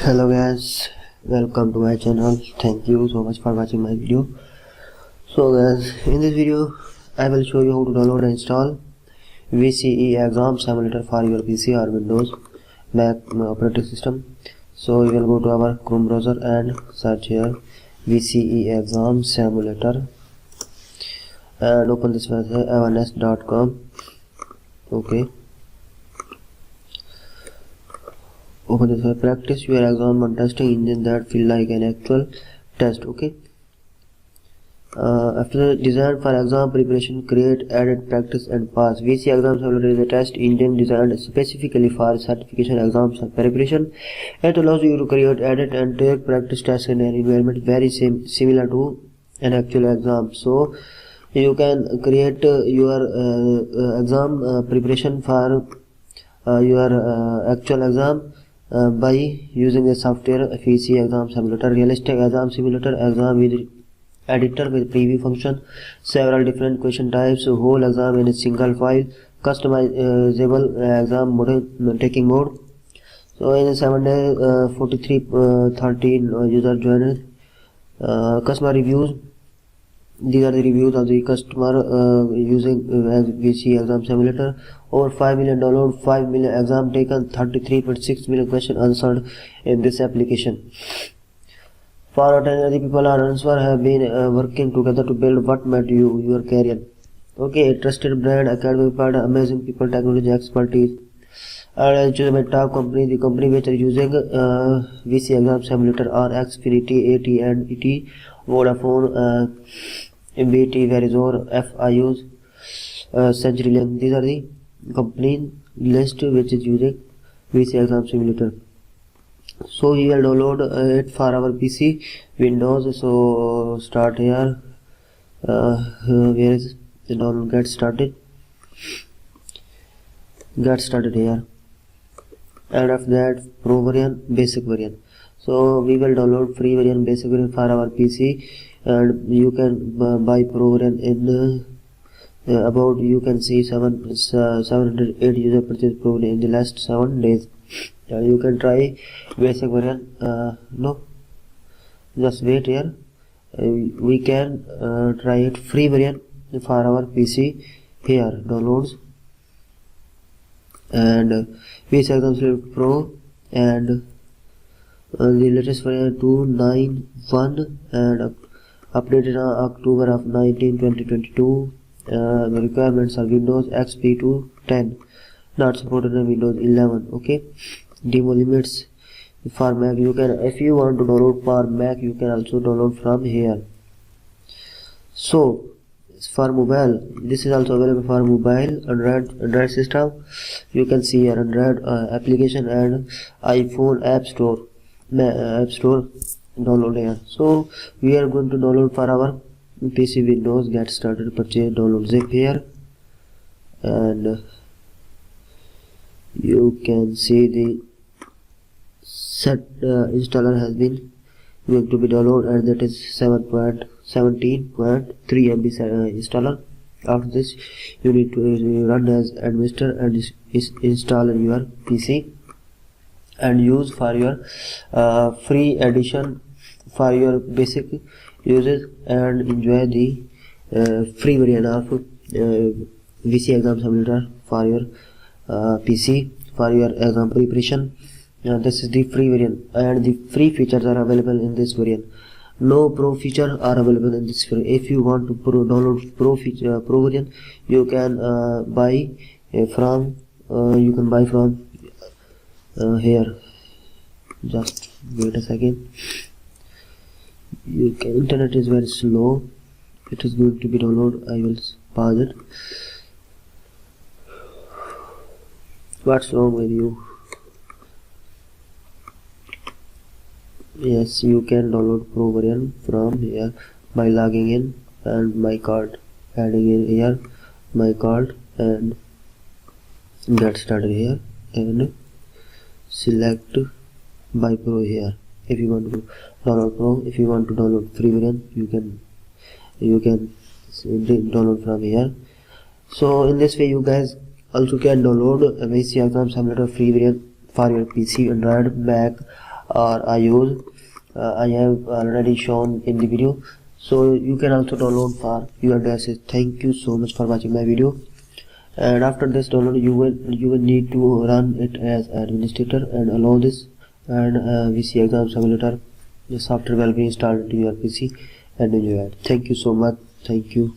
Hello guys, welcome to my channel. Thank you so much for watching my video. So guys, in this video I will show you how to download and install VCE exam simulator for your PC or Windows Mac operating system. So you will go to our Chrome browser and search here VCE exam simulator and open this website awareness.com. okay, open this web. Practice your exam on testing engine that feel like an actual test. Okay, after design for exam preparation, create, edit, practice and pass. VCE exam simulator is a test engine designed specifically for certification exams and preparation. It allows you to create, edit and take practice tests in an environment very similar to an actual exam. So you can create your exam preparation for your actual exam by using the software VCE exam simulator. Realistic exam simulator, exam with editor with preview function, several different question types, whole exam in a single file, customizable exam mode, taking mode. So in 7 days 13 user joined. Customer reviews. These are the reviews of the customer using VCE exam simulator. Over 5 million download, 5 million exam taken, 33.6 million question answered in this application. For ordinary people or answer have been working together to build what made you your career. Okay, a trusted brand, academic partner, amazing people, technology expertise. And choose by top company. The company which are using VCE exam simulator are Xfinity, AT&T, Vodafone, BT, Verizon, FIUs, CenturyLink. These are the company list which is using VCE exam simulator. So we will download it for our PC, Windows. So start here. Where is the download? Get started. Get started here. And after that, pro variant, basic variant. So we will download free variant, basic variant for our PC, and you can buy pro variant in about, you can see 708 user purchase pro variant in the last 7 days. You can try basic variant. No, just wait here. We can try it free variant for our PC. Here downloads and VCE exam pro and the latest variant 291 and updated on October of 19 2022. The requirements are Windows XP to 10, not supported in Windows 11. Okay, demo limits for Mac. You can, if you want to download for Mac, you can also download from here. So for mobile, this is also available for mobile Android system. You can see here Android application and iPhone App Store download here. So we are going to download for our PC Windows. Get started, purchase, download, zip here, and you can see the set installer has been going to be downloaded, and that is 17.3 MB installer. After this, you need to run as administrator and install in your PC and use for your free edition for your basic uses, and enjoy the free variant of VCE exam simulator for your PC for your exam preparation. This is the free variant, and the free features are available in this variant. No pro feature are available in this variant. If you want to download pro variant, you can buy from here. Just wait a second. Internet is very slow. It is going to be downloaded. I will pause it. What's wrong with you? Yes, you can download pro variant from here by logging in and my card, adding in here my card and get started here and select buy pro here. If you want to download pro, if you want to download free variant, you can download from here. So in this way you guys also can download VCE exam simulator free variant for your PC, Android, Mac or I use. I have already shown in the video, so you can also download for your devices. Thank you so much for watching my video. And after this download, you will need to run it as administrator and allow this, and VCE exam simulator the software will be installed into your PC and enjoy it. Thank you so much. Thank you.